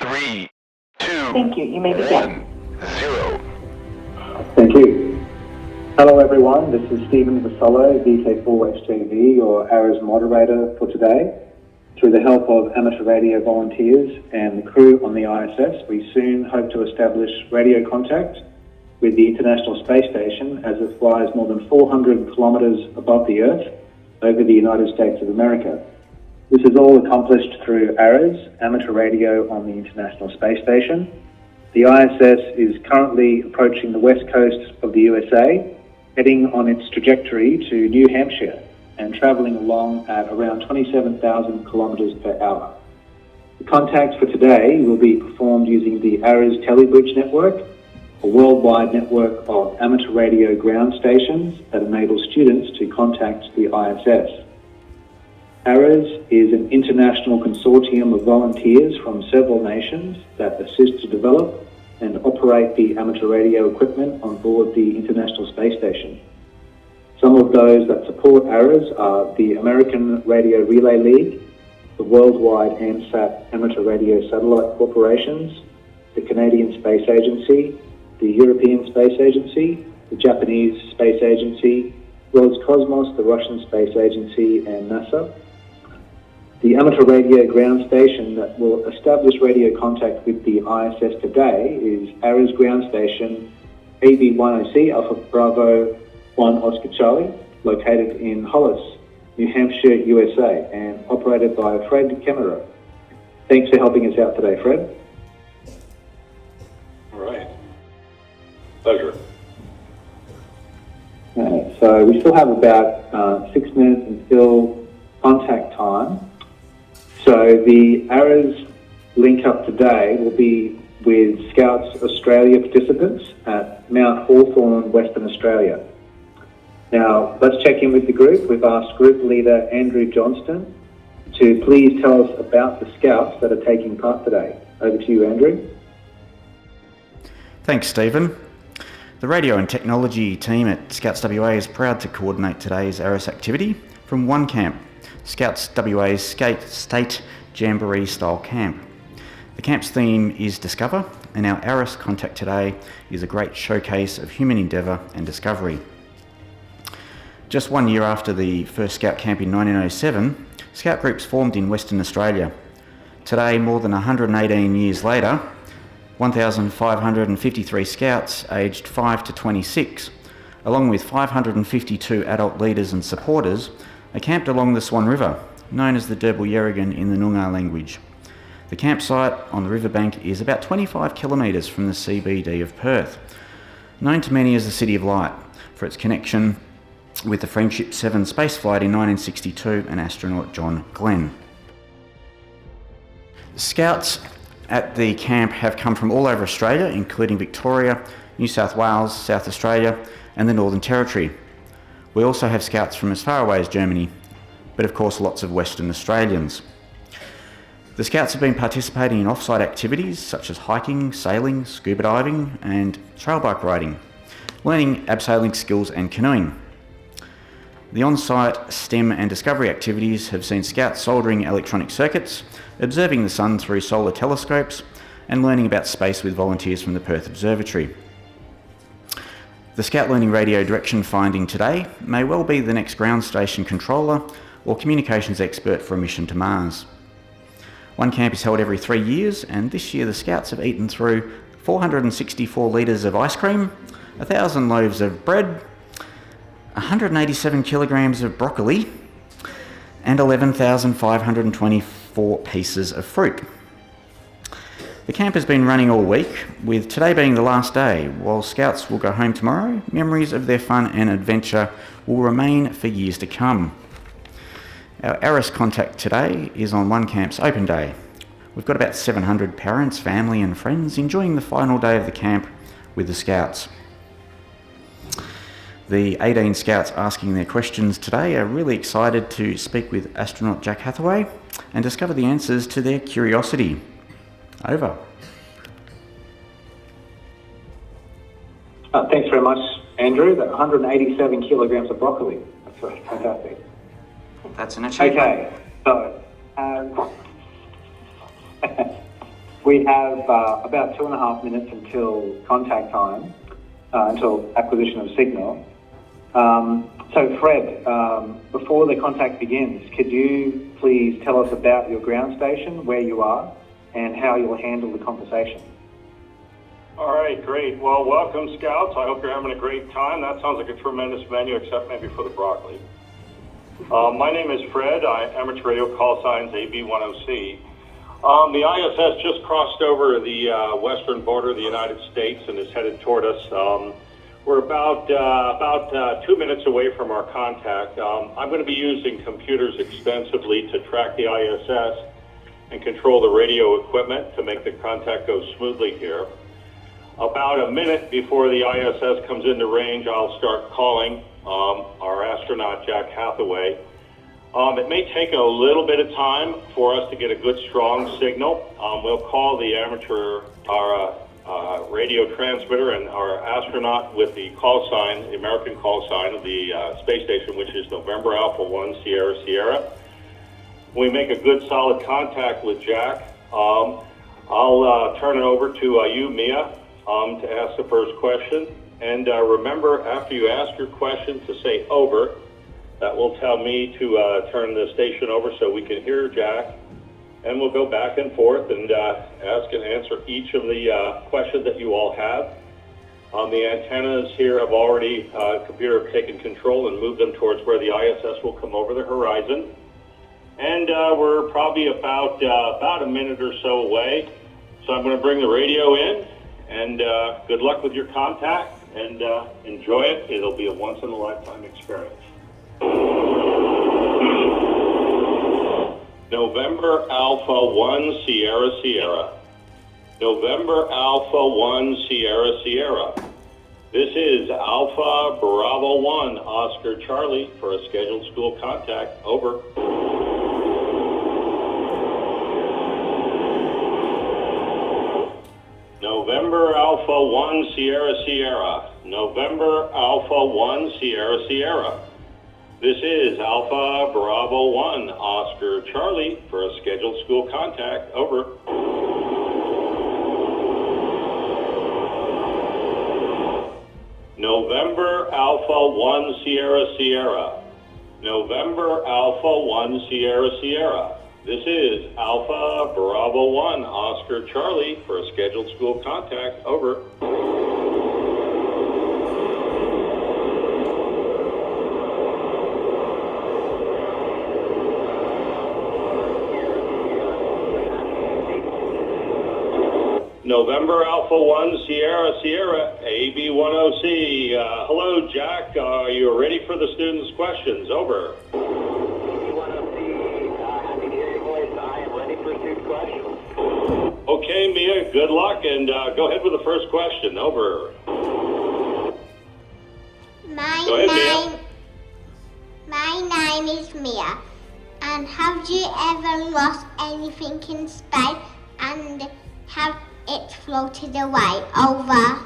3, 2, Thank you. You may begin. 1, 0. Thank you. Hello everyone, this is Stephen Vassallo, VK4HTV, your ARAS moderator for today. Through the help of amateur radio volunteers and the crew on the ISS, we soon hope to establish radio contact with the International Space Station as it flies more than 400 kilometres above the Earth over the United States of America. This is all accomplished through ARAS, amateur radio on the International Space Station. The ISS is currently approaching the west coast of the USA, heading on its trajectory to New Hampshire and travelling along at around 27,000 kilometres per hour. The contacts for today will be performed using the ARAS Telebridge network, a worldwide network of amateur radio ground stations that enable students to contact the ISS. ARAS is an international consortium of volunteers from several nations that assist to develop and operate the amateur radio equipment on board the International Space Station. Some of those that support ARAS are the American Radio Relay League, the worldwide AMSAT Amateur Radio Satellite Corporations, the Canadian Space Agency, the European Space Agency, the Japanese Space Agency, Roscosmos, the Russian Space Agency, and NASA. The amateur radio ground station that will establish radio contact with the ISS today is ARAS Ground Station AB10C Alpha Bravo 1 Oscar Charlie, located in Hollis, New Hampshire, USA, and operated by Fred Kemmerer. Thanks for helping us out today, Fred. All right. Pleasure. So we still have about 6 minutes until contact time. So the ARAS link up today will be with Scouts Australia participants at Mount Hawthorn, Western Australia. Now, let's check in with the group. We've asked group leader Andrew Johnston to please tell us about the Scouts that are taking part today. Over to you, Andrew. Thanks, Stephen. The radio and technology team at Scouts WA is proud to coordinate today's ARAS activity from one camp, Scouts WA's State Jamboree style camp. The camp's theme is Discover, and our ARAS contact today is a great showcase of human endeavour and discovery. Just 1 year after the first Scout camp in 1907, Scout groups formed in Western Australia. Today, more than 118 years later, 1,553 Scouts aged 5 to 26, along with 552 adult leaders and supporters, are camped along the Swan River, known as the Derbil Yerrigan in the Noongar language. The campsite on the riverbank is about 25 kilometres from the CBD of Perth, known to many as the City of Light for its connection with the Friendship 7 spaceflight in 1962 and astronaut John Glenn. Scouts at the camp have come from all over Australia, including Victoria, New South Wales, South Australia and the Northern Territory. We also have Scouts from as far away as Germany, but of course lots of Western Australians. The Scouts have been participating in off-site activities such as hiking, sailing, scuba diving and trail bike riding, learning abseiling skills and canoeing. The on-site STEM and discovery activities have seen Scouts soldering electronic circuits, observing the sun through solar telescopes and learning about space with volunteers from the Perth Observatory. The Scout Learning Radio direction finding today may well be the next ground station controller or communications expert for a mission to Mars. One camp is held every 3 years, and this year the Scouts have eaten through 464 litres of ice cream, 1,000 loaves of bread, 187 kilograms of broccoli, and 11,524 pieces of fruit. The camp has been running all week, with today being the last day. While Scouts will go home tomorrow, memories of their fun and adventure will remain for years to come. Our ARAS contact today is on one camp's open day. We've got about 700 parents, family and friends enjoying the final day of the camp with the Scouts. The 18 Scouts asking their questions today are really excited to speak with astronaut Jack Hathaway and discover the answers to their curiosity. Over. Thanks very much, Andrew. That 187 kilograms of broccoli. That's fantastic. That's an achievement. Okay, so We have about 2.5 minutes until contact time, until acquisition of signal. So Fred, before the contact begins, could you please tell us about your ground station, where you are, and how you'll handle the conversation? All right, great. Well, welcome, Scouts. I hope you're having a great time. That sounds like a tremendous venue, except maybe for the broccoli. My name is Fred. Amateur radio call signs AB10C. The ISS just crossed over the western border of the United States and is headed toward us. We're about 2 minutes away from our contact. I'm going to be using computers extensively to track the ISS and control the radio equipment to make the contact go smoothly here. About a minute before the ISS comes into range, I'll start calling our astronaut, Jack Hathaway. It may take a little bit of time for us to get a good, strong signal. We'll call the amateur, our radio transmitter, and our astronaut with the call sign, the American call sign of the space station, which is November Alpha 1 Sierra Sierra. When we make a good, solid contact with Jack, I'll turn it over to you, Mia, to ask the first question. And remember, after you ask your question, to say over. That will tell me to turn the station over so we can hear Jack. And we'll go back and forth and ask and answer each of the questions that you all have. The antennas here have already, computer have taken control and moved them towards where the ISS will come over the horizon. And we're probably about a minute or so away. So I'm going to bring the radio in. And good luck with your contact, and enjoy it. It'll be a once-in-a-lifetime experience. November Alpha 1 Sierra Sierra. November Alpha 1 Sierra Sierra. This is Alpha Bravo 1 Oscar Charlie for a scheduled school contact. Over. November Alpha 1 Sierra Sierra. November Alpha 1 Sierra Sierra. This is Alpha Bravo 1 Oscar Charlie for a scheduled school contact. Over. November Alpha 1 Sierra Sierra. November Alpha 1 Sierra Sierra. This is Alpha Bravo 1 Oscar Charlie for a scheduled school contact. Over. November Alpha 1 Sierra Sierra, AB10C. Hello, Jack. Are you ready for the students' questions? Over. Okay, Mia, good luck, and go ahead with the first question. Over. My name is Mia, and have you ever lost anything in space and have it floated away? Over.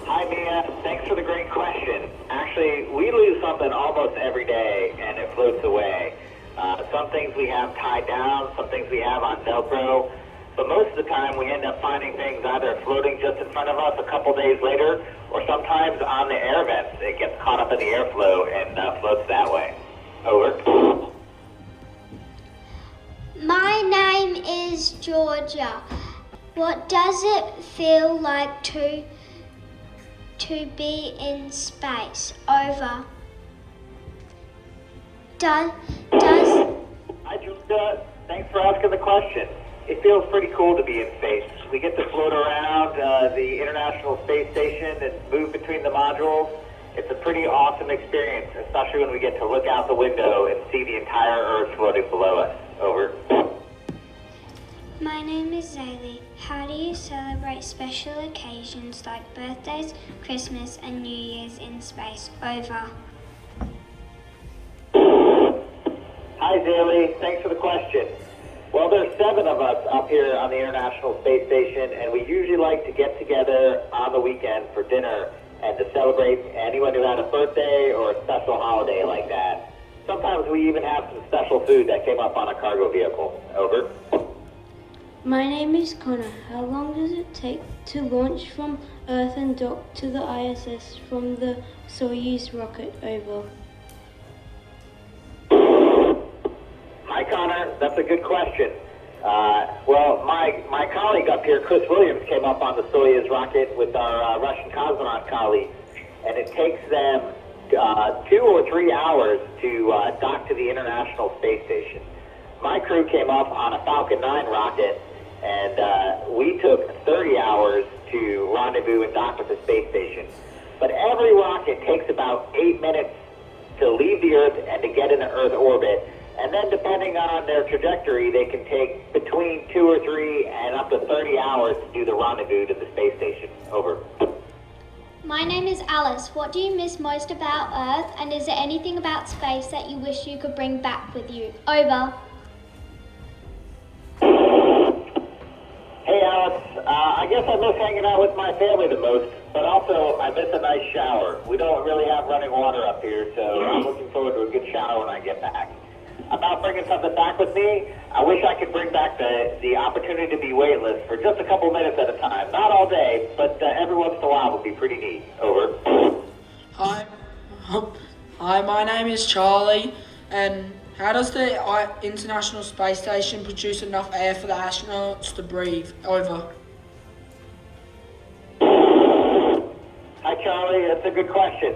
Hi, Mia. Thanks for the great question. Actually, we lose something almost every day, and it floats away. Some things we have tied down, some things we have on Velcro, but most of the time we end up finding things either floating just in front of us a couple days later, or sometimes on the air vents. It gets caught up in the airflow and floats that way. Over. My name is Georgia. What does it feel like to be in space? Over. Hi, Julia. Thanks for asking the question. It feels pretty cool to be in space. We get to float around the International Space Station and move between the modules. It's a pretty awesome experience, especially when we get to look out the window and see the entire Earth floating below us. Over. My name is Zaylee. How do you celebrate special occasions like birthdays, Christmas, and New Year's in space? Over. Hi, Zaylee. Thanks for the question. Well, there's 7 of us up here on the International Space Station, and we usually like to get together on the weekend for dinner and to celebrate anyone who had a birthday or a special holiday like that. Sometimes we even have some special food that came up on a cargo vehicle. Over. My name is Connor. How long does it take to launch from Earth and dock to the ISS from the Soyuz rocket? Over. Hi, Connor. That's a good question. Well, my colleague up here, Chris Williams, came up on the Soyuz rocket with our Russian cosmonaut colleagues, and it takes them 2 or 3 hours to dock to the International Space Station. My crew came up on a Falcon 9 rocket, and we took 30 hours to rendezvous and dock with the space station. But every rocket takes about 8 minutes to leave the Earth and to get into Earth orbit. And then depending on their trajectory, they can take between 2 or 3 and up to 30 hours to do the rendezvous to the space station. Over. My name is Alice. What do you miss most about Earth, and is there anything about space that you wish you could bring back with you? Over. Hey Alex, I guess I miss hanging out with my family the most, but also I miss a nice shower. We don't really have running water up here, so I'm looking forward to a good shower when I get back. About bringing something back with me, I wish I could bring back the opportunity to be weightless for just a couple minutes at a time. Not all day, but every once in a while would be pretty neat. Over. Hi, my name is Charlie, and how does the International Space Station produce enough air for the astronauts to breathe? Over. Hi Charlie, that's a good question.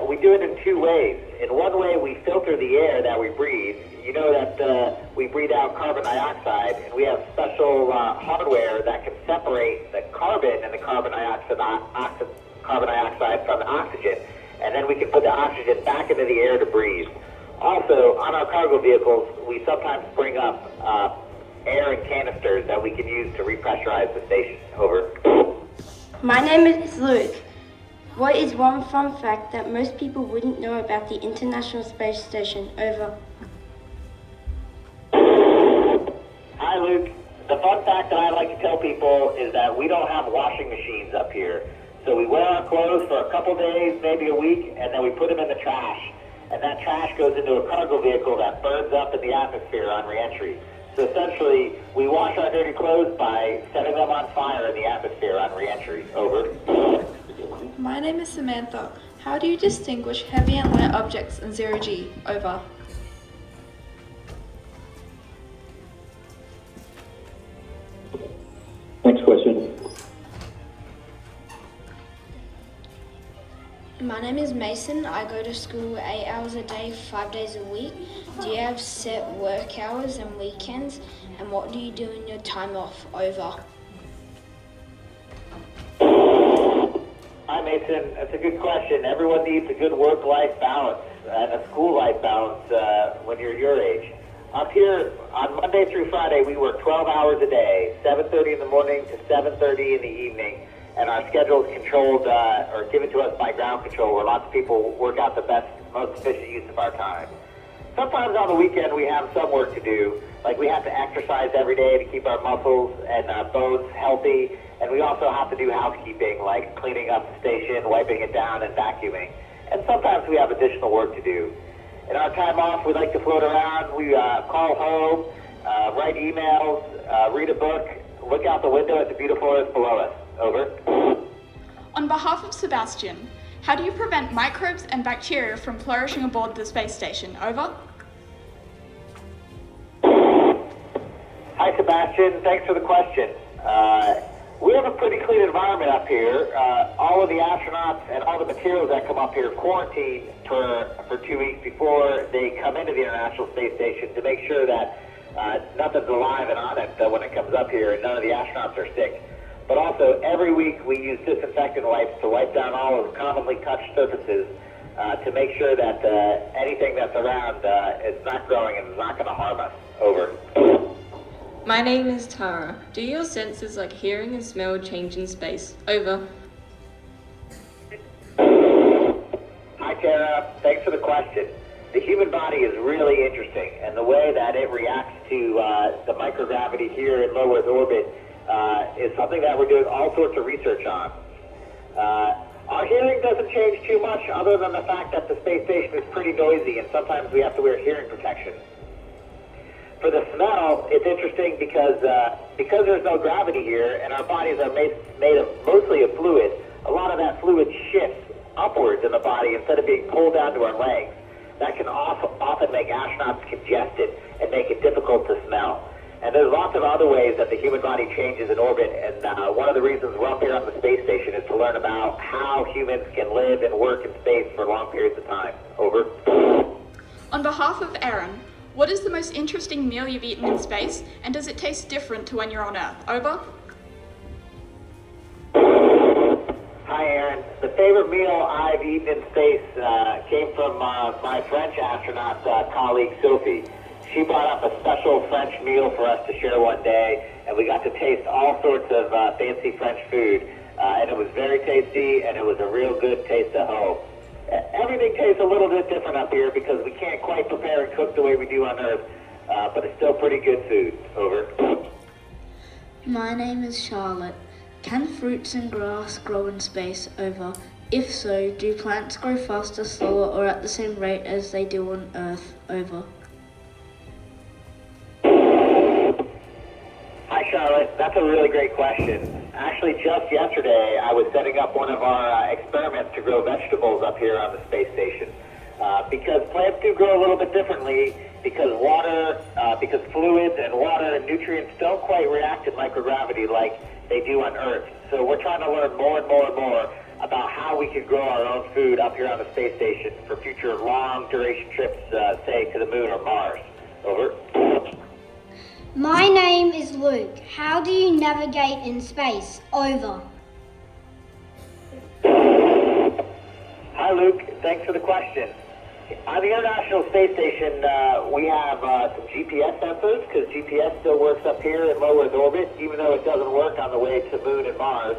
We do it in 2 ways. In one way, we filter the air that we breathe. You know that we breathe out carbon dioxide, and we have special hardware that can separate the carbon and the carbon dioxide from the oxygen, and then we can put the oxygen back into the air to breathe. Also, on our cargo vehicles, we sometimes bring up air in canisters that we can use to repressurize the station. Over. My name is Luke. What is one fun fact that most people wouldn't know about the International Space Station? Over. Hi, Luke. The fun fact that I like to tell people is that we don't have washing machines up here. So we wear our clothes for a couple days, maybe a week, and then we put them in the trash. And that trash goes into a cargo vehicle that burns up in the atmosphere on re-entry. So essentially, we wash our dirty clothes by setting them on fire in the atmosphere on re-entry. Over. My name is Samantha. How do you distinguish heavy and light objects in 0G? Over. Next question. My name is Mason. I go to school 8 hours a day, 5 days a week. Do you have set work hours and weekends? And what do you do in your time off? Over. Hi, Mason. That's a good question. Everyone needs a good work-life balance and a school-life balance when you're your age. Up here, on Monday through Friday, we work 12 hours a day, 7:30 in the morning to 7:30 in the evening, and our schedule is controlled or given to us by ground control, where lots of people work out the best, most efficient use of our time. Sometimes on the weekend, we have some work to do, like we have to exercise every day to keep our muscles and our bones healthy. And we also have to do housekeeping, like cleaning up the station, wiping it down, and vacuuming. And sometimes we have additional work to do. In our time off, we like to float around. We call home, write emails, read a book, look out the window at the beautiful earth below us. Over. On behalf of Sebastian, how do you prevent microbes and bacteria from flourishing aboard the space station? Over. Hi, Sebastian. Thanks for the question. We have a pretty clean environment up here. All of the astronauts and all the materials that come up here quarantine for 2 weeks before they come into the International Space Station to make sure that nothing's alive and on it when it comes up here and none of the astronauts are sick. But also, every week we use disinfectant wipes to wipe down all of the commonly touched surfaces to make sure that anything that's around is not growing and is not going to harm us. Over. My name is Tara. Do your senses like hearing and smell change in space? Over. Hi Tara, thanks for the question. The human body is really interesting, and the way that it reacts to the microgravity here in low Earth orbit is something that we're doing all sorts of research on. Our hearing doesn't change too much other than the fact that the space station is pretty noisy and sometimes we have to wear hearing protection. For the smell, it's interesting because there's no gravity here and our bodies are made of mostly of fluid, a lot of that fluid shifts upwards in the body instead of being pulled down to our legs. That can often make astronauts congested and make it difficult to smell. And there's lots of other ways that the human body changes in orbit, and one of the reasons we're up here on the space station is to learn about how humans can live and work in space for long periods of time. Over. On behalf of Aaron, what is the most interesting meal you've eaten in space, and does it taste different to when you're on Earth? Over. Hi, Aaron. The favorite meal I've eaten in space came from my French astronaut colleague, Sophie. She brought up a special French meal for us to share one day, and we got to taste all sorts of fancy French food, and it was very tasty, and it was a real good taste at home. Everything tastes a little bit different up here because we can't quite prepare and cook the way we do on Earth, but it's still pretty good food. Over. My name is Charlotte. Can fruits and grass grow in space? Over. If so, do plants grow faster, slower, or at the same rate as they do on Earth? Over. Hi, Charlotte. That's a really great question. Actually, just yesterday, I was setting up one of our experiments to grow vegetables up here on the space station. Because plants do grow a little bit differently, because because fluids and water and nutrients don't quite react in microgravity like they do on Earth. So we're trying to learn more and more and more about how we can grow our own food up here on the space station for future long duration trips, say, to the moon or Mars. Over. My name is Luke. How do you navigate in space? Over. Hi, Luke. Thanks for the question. On the International Space Station, we have some GPS sensors because GPS still works up here in low Earth orbit, even though it doesn't work on the way to Moon and Mars.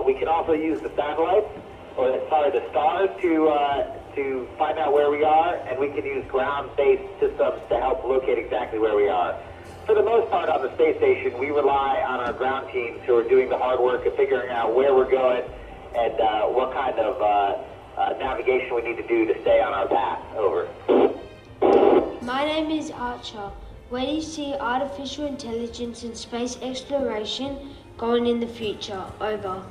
We can also use the satellites, the stars to find out where we are, and we can use ground-based systems to help locate exactly where we are. For the most part on the space station, we rely on our ground teams who are doing the hard work of figuring out where we're going and what kind of navigation we need to do to stay on our path. Over. My name is Archer. Where do you see artificial intelligence and space exploration going in the future? Over.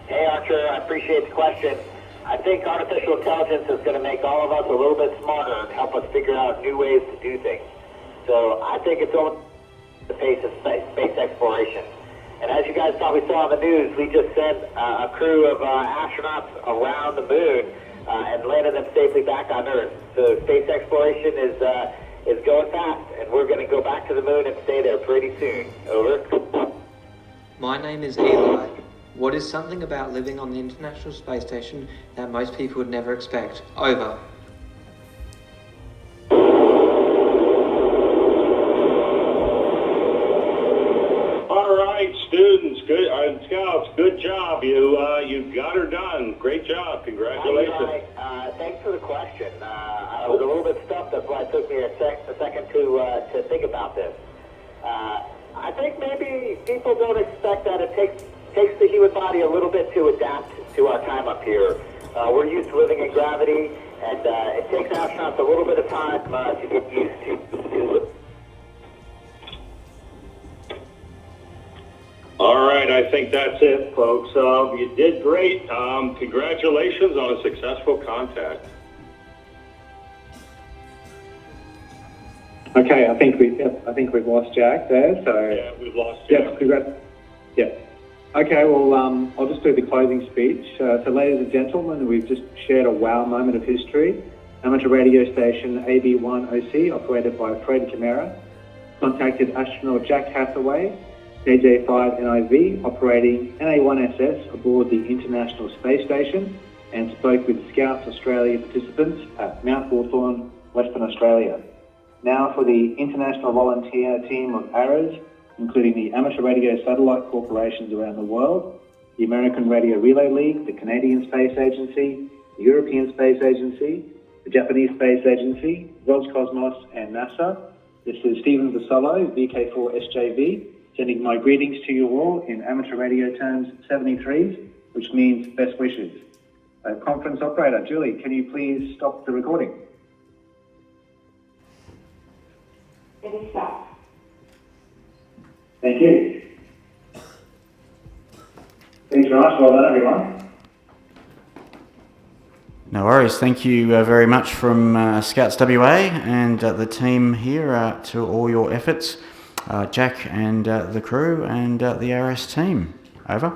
Hey, Archer, I appreciate the question. I think artificial intelligence is going to make all of us a little bit smarter and help us figure out new ways to do things. So I think it's on the pace of space exploration. And as you guys probably saw on the news, we just sent a crew of astronauts around the moon and landed them safely back on Earth. So space exploration is going fast, and we're going to go back to the moon and stay there pretty soon. Over. My name is Eli. What is something about living on the International Space Station that most people would never expect? Over. All right, students, good scouts, good job. You got her done. Great job. Congratulations. Thanks for the question. I was a little bit stumped. That's why it took me a second to think about this. I think maybe people don't expect that it takes the human body a little bit to adapt to our time up here. We're used to living in gravity, and it takes astronauts a little bit of time to get used to. All right, I think that's it, folks. You did great. Congratulations on a successful contact. Okay, I think we've lost Jack there. So yeah, we've lost Jack. Yeah, congrats. Yeah. Okay, well, I'll just do the closing speech. So, ladies and gentlemen, we've just shared a wow moment of history. Amateur radio station AB1OC, operated by Fred Camara, contacted astronaut Jack Hathaway, JJ5NIV, operating NA1SS aboard the International Space Station, and spoke with Scouts Australia participants at Mount Hawthorn, Western Australia. Now for the international volunteer team of ARAs, including the amateur radio satellite corporations around the world, the American Radio Relay League, the Canadian Space Agency, the European Space Agency, the Japanese Space Agency, Roscosmos and NASA. This is Stephen Vassallo, VK4SJV, Sending my greetings to you all in amateur radio terms 73s, which means best wishes. Conference operator, Julie, can you please stop the recording? It is stopped. Thank you. Thanks very much. Well done, everyone. No worries. Thank you very much from Scouts WA and the team here to all your efforts, Jack and the crew and the RS team. Over.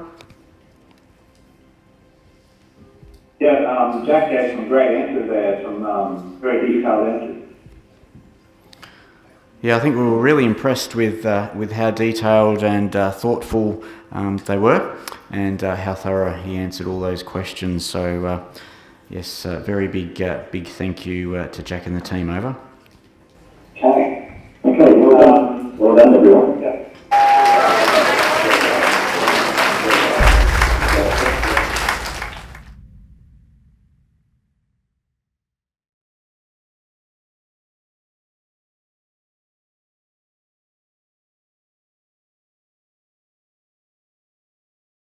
Yeah, Jack gave some great answers there, some very detailed answers. Yeah, I think we were really impressed with how detailed and thoughtful they were, and how thorough he answered all those questions. So, yes, very big thank you to Jack and the team. Over. Okay. Well done everyone.